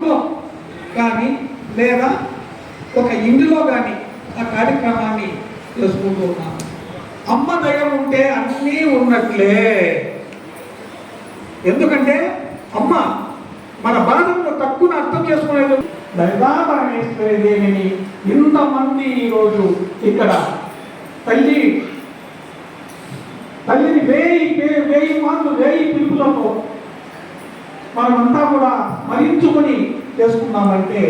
కానీ లేదా ఒక ఇంటిలో కానీ ఆ కార్యక్రమాన్ని చేసుకుంటూ ఉన్నాం. అమ్మ దయ ఉంటే అన్నీ ఉన్నట్లే. ఎందుకంటే అమ్మ మన బాధను తక్కువ అర్థం చేసుకునేది. దైవాపరమేశ్వరిదేవిని ఇంతమంది ఈరోజు ఇక్కడ తల్లిని వేయి మార్లు వేయి పిలుపులతో మనమంతా కూడా మరించుకొని చేసుకున్నామంటే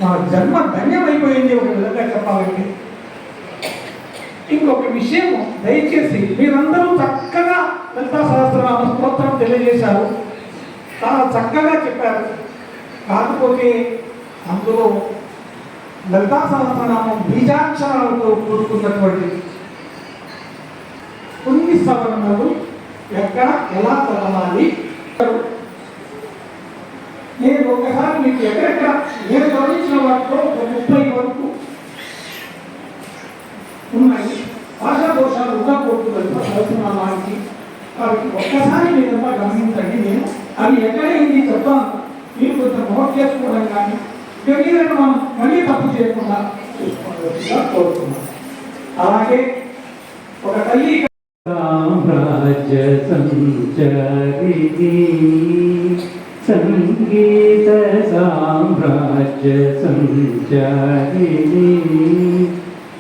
మన జన్మ ధన్యమైపోయింది. ఒక విధంగా చెప్పాలంటే ఇంకొక విషయం, దయచేసి మీరందరూ చక్కగా లలితా సహస్రనామ స్తోత్రం తెలియజేశారు, చాలా చక్కగా చెప్పారు. కాకపోతే అందులో లలితా సహస్రనామం బీజాక్షరాలతో కూడుకున్నటువంటి కొన్ని సవరణలు ఎక్కడ ఎలా చదవాలి. నేను ఒకసారి మీకు ఎక్కడెక్కడ నేను గమనించిన వాటిలో 30 వరకు ఉన్నాయి. భాషా దోషాలు ఉండకూడదు సహస్రనామానికి. కాబట్టి ఒక్కసారి మీరంతా గమనించండి. నేను అవి ఎక్కడైంది చెప్తాను, మీరు కొంచెం నోట్ చేసుకోవడం కానీ తెలియదని మనం మళ్ళీ తప్పు చేయకుండా చూసుకోవాల్సిందిగా కోరుతున్నాం. అలాగే ఒక తల్లి సామ్రాజ్య సంచారిణి సంగీత సామ్రాజ్య సంచారిణి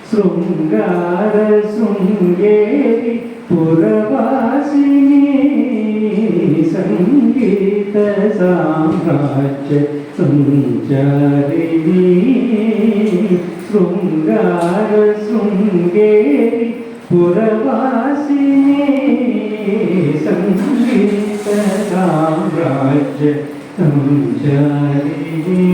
శృంగార శృంగేరి పురవాసిని సంగీత సామ్రాజ్య సంచారిణి శృంగార శృంగేరి పురవాసిని సంగీత సామ్రాజ్య సంచారిణి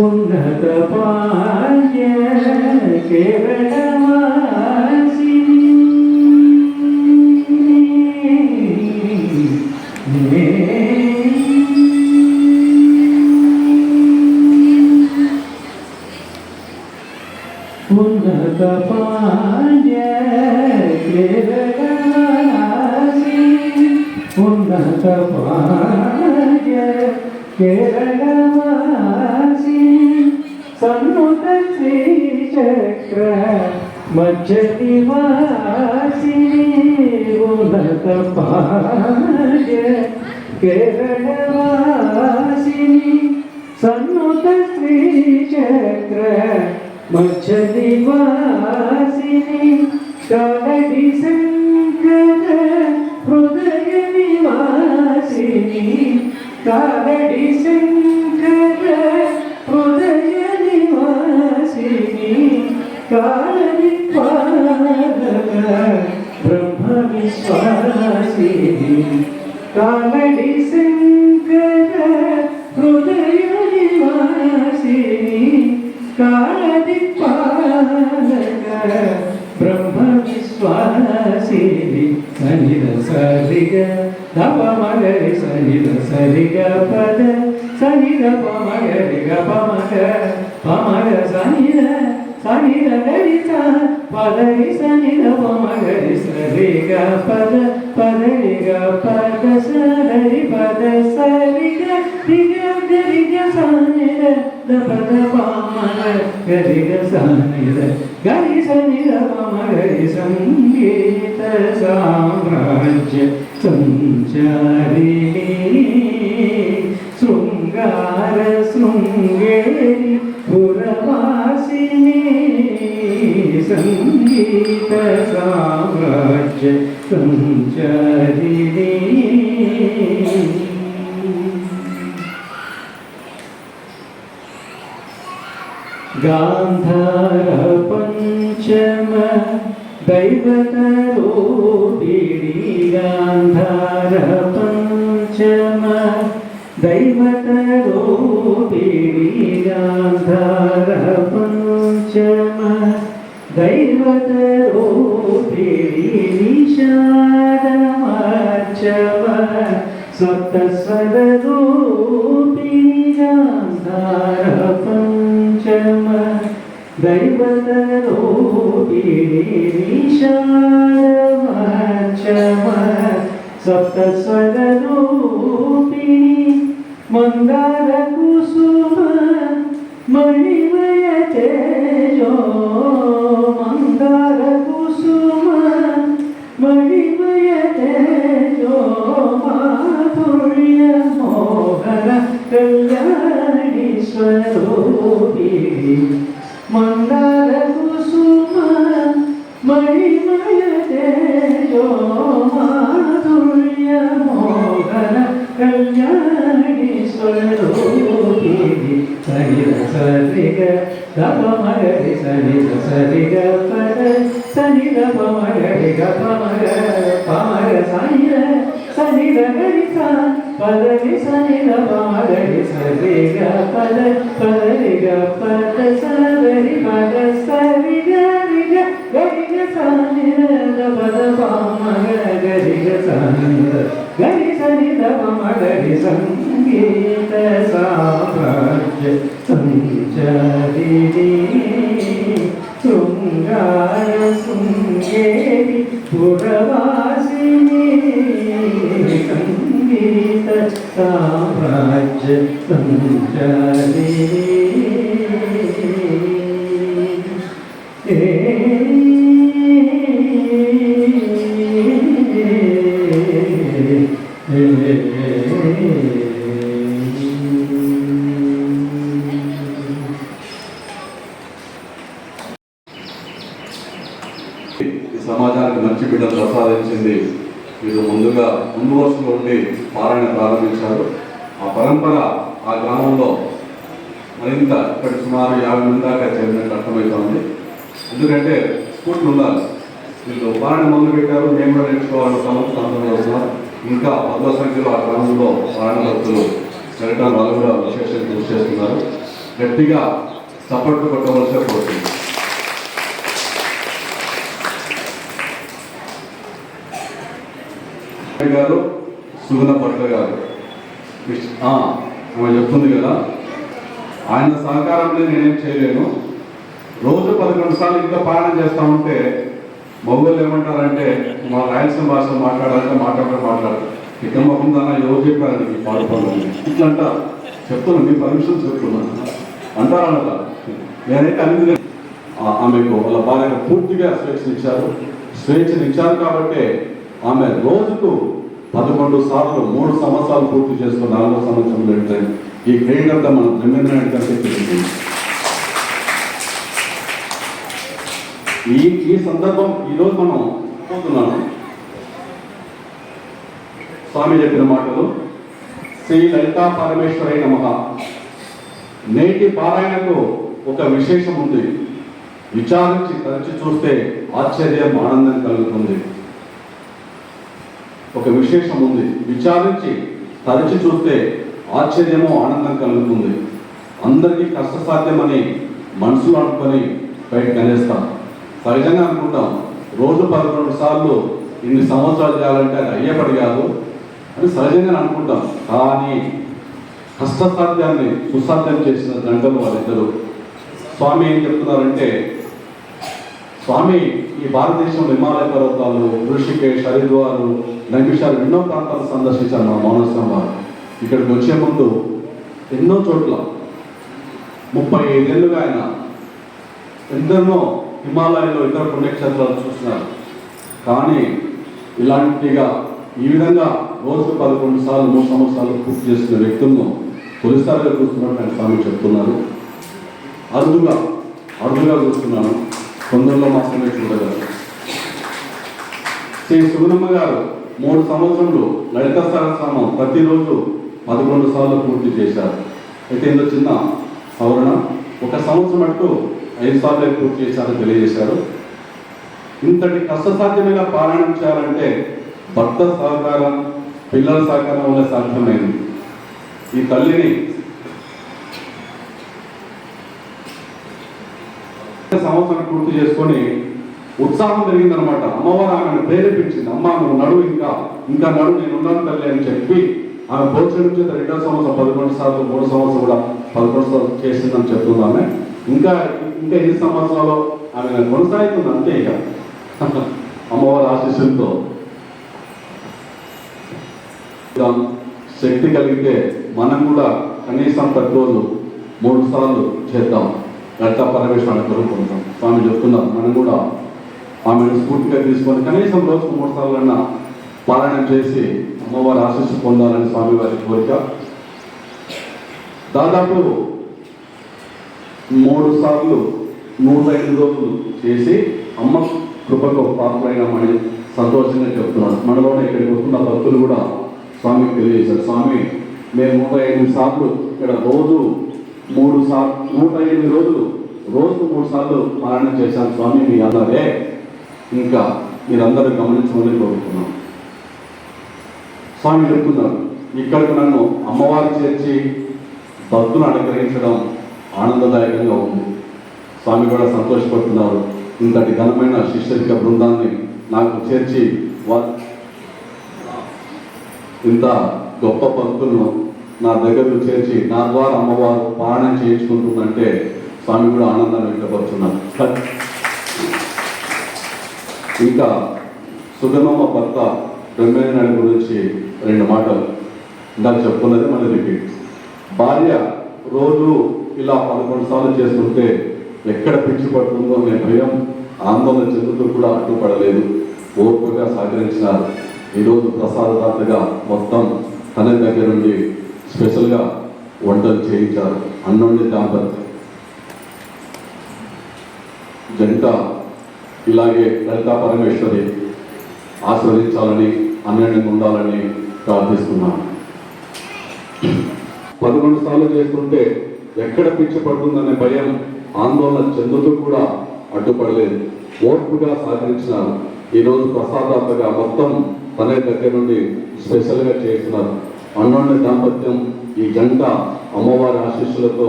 ఉన్నత పాయ కేరళవాసిని ఉన్నత పాయ కేరళవాసిని ఉన్నత పాయ కేరళవాసిని సన్నుత శ్రీచక్ర మధ్య నివాసిని ఉన్నత పాయ కేరళవాసిని సన్నుత శ్రీచక్ర మధ్య నివాసిని కాలడి శంకర హృదయ నివాసిని కాలడి శంకర హృదయ నివాసిని కాలడి పాలక బ్రహ్మ విశ్వాసిని కాలడి శంకర హృదయ నివాసిని కాలడి పాలక బ్రహ్మ విశ్వాసిని సనిద సరిగ దపమగరి సనిద సరిగ పద సనిద పమగరి గపమగ పమగ సనిద సనిద గరిత పదరి సనిద పమగరి సరిగ పద పదరి గ పద సరి పద సరిగ దిగ గరిగ సనిద దపద పమగ గరిగ సనిద గరి సనిద పమగరి సంగీత సామ్రాజ్య సంచారిణి శృంగార శృంగేరి పురవాసిని సంగీత సామ్రాజ్య సంచారిణి గాంధార పంచమ దైవతరూపిణి గాంధార పంచమ దైవతరూపిణి గాంధార పంచమ దైవతరూపిణి నిషాదమార్చవ సప్తస్వరూపిణి గాంధార విశాలవచమ సప్తస్వరూపిణి మందార కుసుమ మణిమయ తేజో మందార కుసుమ మణిమయ తేజో మాధుర్య మోహన కళ్యాణి స్వరూపిణి మందార కుసుమ మణిమయ తేజో మాధుర్య మోహన కళ్యాణి స్వరూపిణి సరిగ సరిగ గపమగరి సరిగ సరిగ పద సరిగ పమగరి గపమగ పమగ సరిగ సరిగ గరి స పదని సరిగ పమగరి సరిగ పద పదరిగ పద సరి పద సరిగ రిగ గరిగ సరిగ పద పమగ గరిగ సరిగ గరి సరిగ పమగరి సంగీత సామ్రాజ్య సంచారిణి శృంగార శృంగేరి పురవాసిని సంగీత సామ్రాజ్య సంచారిణి ఈ సమాజానికి మంచి బిడ్డలు ప్రసాదించింది. మీరు ముందు వరుసలో ఉండి పారాయణ ప్రారంభించారు. ఆ పరంపర ఆ గ్రామంలో మరింత ఇప్పటి సుమారు 50 మంది దాకా చేరినట్టు అర్థమవుతుంది. ఎందుకంటే స్కూళ్ళు ఉండాలి. వీళ్ళు పారాయణ మొదలు పెట్టారు, మేము కూడా నేర్చుకోవాలని సంవత్సరం వస్తున్నారు. ఇంకా 10వ సంఖ్యలో ఆ గ్రామంలో పారాయణ భక్తులు జరగడం వాళ్ళు కూడా విశేషంగా కృషి చేస్తున్నారు. గట్టిగా సపోర్ట్ కొట్టవలసే పోతుంది. గారు సుగుణ భట్ల గారు ఆమె చెప్తుంది కదా, ఆయన సహకారంలో నేనేం చేయలేను. రోజు 11 సార్లు ఇంకా పాలన చేస్తా ఉంటే మగవాళ్ళు ఏమంటారంటే మా రాయలసీమ భాష మాట్లాడాలంటే మాట్లాడతారు. ఇక్కడ మొహం దాన్ని ఎవరు చెప్పారు నీకు పాడుకోవాలి ఇట్లా అంటారు. చెప్తున్నాను, మీ పర్మిషన్ చెప్తున్నాను అంటారా అలా. నేనైతే అన్ని ఆమెకు వాళ్ళ భార్య పూర్తిగా స్వేచ్ఛనిచ్చారు కాబట్టి ఆమె రోజుకు 11 సార్లు 3 సంవత్సరాలు పూర్తి చేసుకుని 4వ సంవత్సరంలో ఏంటంటే ఈ క్రెడిట్ అంతా మనం బ్రహ్మేంద్ర కంటే తెలిసింది. ఈ సందర్భం ఈరోజు మనం పోతున్నాను. స్వామి చెప్పిన మాటలు శ్రీ లలితా పరమేశ్వరై నమః. నేటి పారాయణకు ఒక విశేషం ఉంది. విచారించి తరచి చూస్తే ఆశ్చర్యం ఆనందం కలుగుతుంది. ఒక విశేషం ఉంది. విచారించి తరచి చూస్తే ఆశ్చర్యము ఆనందం కలుగుతుంది. అందరికీ కష్టసాధ్యమని మనసులో అనుకొని బయటకు అనేస్తాం. సహజంగా అనుకుంటాం రోజు 11 సార్లు ఇన్ని సంవత్సరాలు చేయాలంటే అది అయ్యేపడి కాదు అని సహజంగా అనుకుంటాం. కానీ కష్టసాధ్యాన్ని సుసాధ్యం చేసిన దండలు వాళ్ళిద్దరు. స్వామి ఏం చెప్తున్నారంటే, స్వామి ఈ భారతదేశంలో హిమాలయ పర్వతాలు, ఋషికేశ్, హరిద్వారు, లంకిషారు ఎన్నో ప్రాంతాలు సందర్శించారు మన మౌనస్వామి వారు. ఇక్కడికి వచ్చే ముందు ఎన్నో చోట్ల 35 ఏళ్ళుగా ఆయన ఎందరినో హిమాలయాల్లో ఇతర పుణ్యక్షేత్రాలు చూస్తున్నారు. కానీ ఇలాంటిగా ఈ విధంగా రోజుకు 11 సార్లు 3 సంవత్సరాలు పూర్తి చేస్తున్న వ్యక్తులను తొలిసారిగా చూస్తున్నట్టు ఆయన స్వామి చెప్తున్నారు. అరుదుగా చూస్తున్నాను, కొందరిలో మాత్రమే చూడగలరు. శ్రీ సుగుణమ్మ గారు 3 సంవత్సరంలో లలిత సహస్రనామం ప్రతిరోజు 11 సార్లు పూర్తి చేశారు. అయితే ఇందులో చిన్న సవరణ, 1 సంవత్సరం అంటూ 5 సార్లు పూర్తి చేశారని తెలియజేశారు. ఇంతటి కష్టసాధ్యమైన పారాయణం చేయాలంటే భర్త సహకారం, పిల్లల సహకారం వల్ల సాధ్యమైంది. ఈ తల్లిని సంవత్సరం పూర్తి చేసుకొని ఉత్సాహం పెరిగిందనమాట. అమ్మవారు ఆమెను ప్రేరేపించింది. అమ్మ నువ్వు నడువు, ఇంకా నడువు, నేను ఉన్నాను తల్లి అని చెప్పి ఆమె భోజనం చేత 2వ సంవత్సరం 11 సార్లు, 3 సంవత్సరం కూడా 11 సార్లు చేసిందని చెప్తుంది ఆమె. ఇంకా ఇంకా ఎన్ని సంవత్సరాలు ఆమె కొనసాగుతుంది అంతే ఇక అమ్మవారి ఆశీస్సులతో. శక్తి కలిగితే మనం కూడా కనీసం ప్రతిరోజు 3 సార్లు చేద్దాం. లలితా పరమేశ్వరాన్ని కోరుకుంటాం. స్వామి చెప్తున్నారు మనం కూడా ఆమెను స్ఫూర్తిగా తీసుకొని కనీసం రోజుకు 3 సార్లన్నా పారాయణం చేసి అమ్మవారి ఆశీస్సు పొందాలని స్వామివారి కోరిక. దాదాపు 3 సార్లు 105 రోజులు చేసి అమ్మ కృపకు పాత్రైనామని సంతోషంగా చెప్తున్నారు. మనలోనే ఇక్కడికి వస్తున్న భక్తులు కూడా స్వామికి తెలియజేశారు. స్వామి మేము 105 సార్లు ఇక్కడ రోజు 3 సార్లు 105 రోజులు రోజుకు 3 సార్లు పారాయణం చేశాను స్వామి మీ అన్నారే, ఇంకా మీరందరూ గమనించమని కోరుతున్నాం. స్వామి చెప్తున్నారు ఇక్కడికి నన్ను అమ్మవారు చేర్చి భక్తులు అనుగ్రహించడం ఆనందదాయకంగా ఉంది. స్వామి కూడా సంతోషపడుతున్నారు. ఇంతటి ఘనమైన శిష్యరిక బృందాన్ని నాకు చేర్చి ఇంత గొప్ప భక్తులను నా దగ్గరకు చేర్చి నా ద్వారా అమ్మవారు పారాయణం చేయించుకుంటుందంటే స్వామి కూడా ఆనందాన్ని వ్యక్తపరుచున్నారు. ఇంకా సుగమమ్మ భర్త బ్రహ్మేనాయుడు గురించి 2 మాటలు ఇందాక చెప్పుకున్నది మళ్ళీ రిపీట్. భార్య రోజు ఇలా 11 సార్లు చేస్తుంటే ఎక్కడ పిచ్చి పడుతుందో అనే భయం ఆందోళన చెందుతూ కూడా అడ్డుపడలేదు. ఓర్పుగా సహకరించినారు. ఈరోజు ప్రసాదదాతగా మొత్తం తన దగ్గర నుండి స్పెషల్గా వంటలు చేయించారు. అన్నుండి దాంపత్యం జంట ఇలాగే లలితా పరమేశ్వరి ఆస్వాదించాలని అన్యోన్యంగా ఉండాలని ప్రార్థిస్తున్నాను. 11 సార్లు చేస్తుంటే ఎక్కడ పిచ్చి పడుతుందనే భయం ఆందోళన చెందుతూ కూడా అడ్డుపడలేదు. ఓర్పుగా సహకరించినారు. ఈరోజు ప్రసాదాత్మగా మొత్తం తన దగ్గర నుండి స్పెషల్గా చేస్తున్నారు. అన్యోన్య దాంపత్యం ఈ జంట అమ్మవారి ఆశీస్సులతో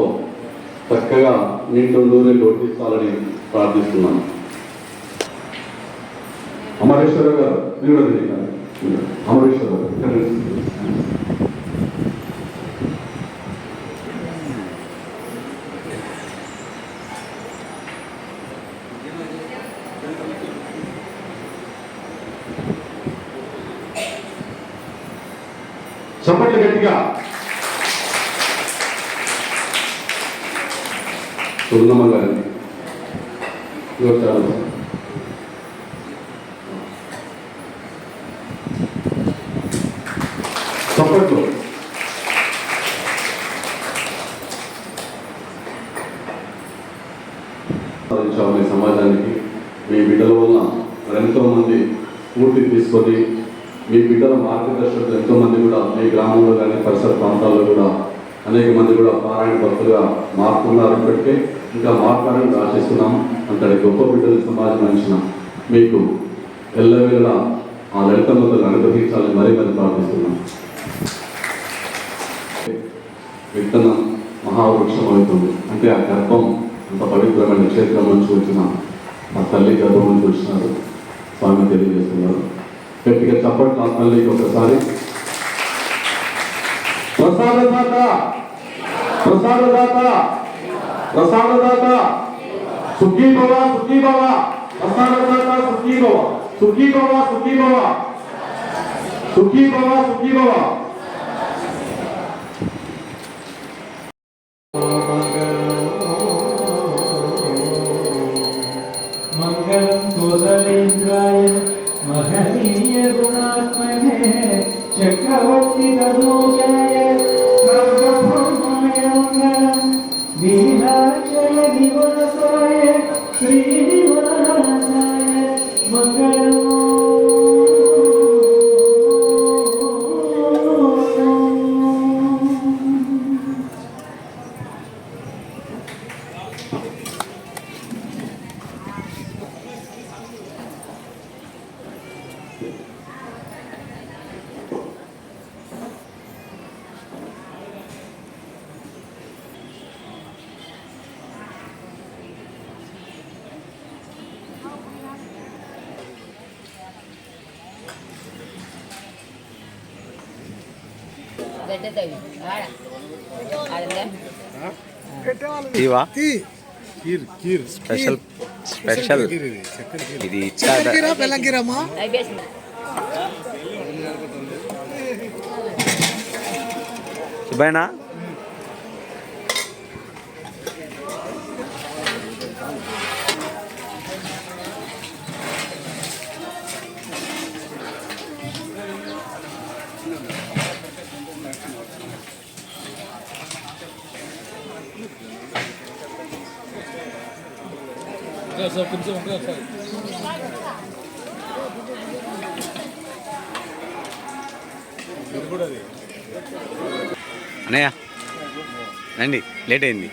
చక్కగా నిండుండూరి లోటిస్తాలని ప్రార్థిస్తున్నాను. అమరేశ్వర గారు మీరు అమరేశ్వర గారు చప్పట్లు గట్టిగా. సున్నమ్మ గారిని చప్పట్లు. సమాజానికి మీ బిడ్డల వల్ల ఎంతో మంది పూర్తి తీసుకొని మీ బిడ్డల మార్గదర్శకులు ఎంతో మంది కూడా మీ గ్రామంలో కానీ పరిసర ప్రాంతాల్లో కూడా అనేక మంది కూడా పారాయణ భక్తులుగా మారుతున్నారు. ఇప్పటికే ఇంకా మాట్లాడాలని ఆశిస్తున్నాం. అంతటి గొప్ప బిడ్డల సమాజం అంచిన మీకు ఎల్లవేళలా ఆ లలితమ్మతలు అనుగ్రహించాలని మరీ మరి ప్రార్థిస్తున్నాం. విత్తనం మహావృక్షం అవుతుంది అంటే ఆ గర్భం అంత పవిత్రమైన క్షేత్రం నుంచి వచ్చిన ఆ తల్లి గర్భం నుంచి వచ్చినారు స్వామి తెలియజేస్తున్నారు. గట్టిగా చప్పట్లు ఆ తల్లికి ఒకసారి. ప్రసాదదాత ప్రసాదదాత ప్రసాదదాత సుఖీ భవ సుఖీ భవ. ప్రసాదదాత సుఖీ భవ సుఖీ భవ సుఖీ భవ సుఖీ భవ సుఖీ భవ. మంగళం కోసలేంద్రాయ మహనీయ గుణాత్మనే చక్రవర్తి తనూజాయ సర్వభౌమాయ మంగళం నీలాచల నివాసాయ శ్రీనివాసాయ మంగళం. ఇవా స్పెషల్ స్పెషల్ ఇది ఇచ్చాడ సుబ్బయ్యనా అన్నయ్య రండి, లేట్ అయింది.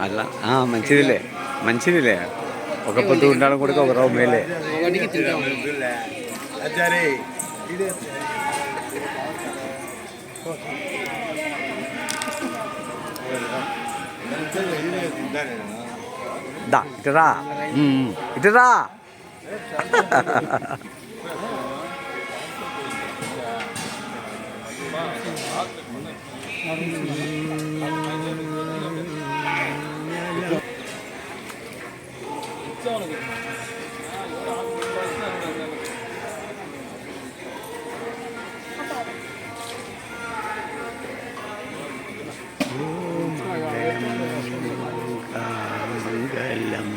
అట్లా మంచిదిలే మంచిదిలే, ఒక పొద్దు ఉండడం కూడా ఒక రావు మేలే. దా ఇటురా ఇటురా. మంగళం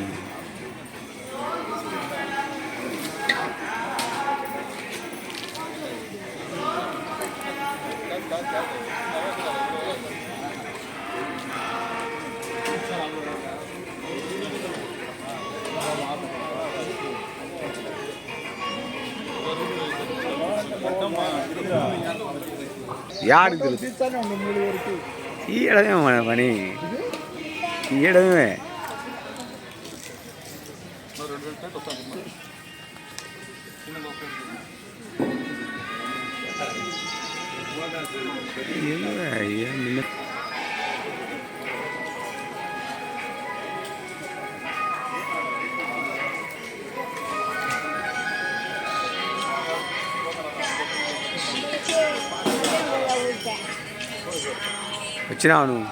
యాడికి తీయడమే మన పని, తీయడమే. వచ్చినావు నువ్వు.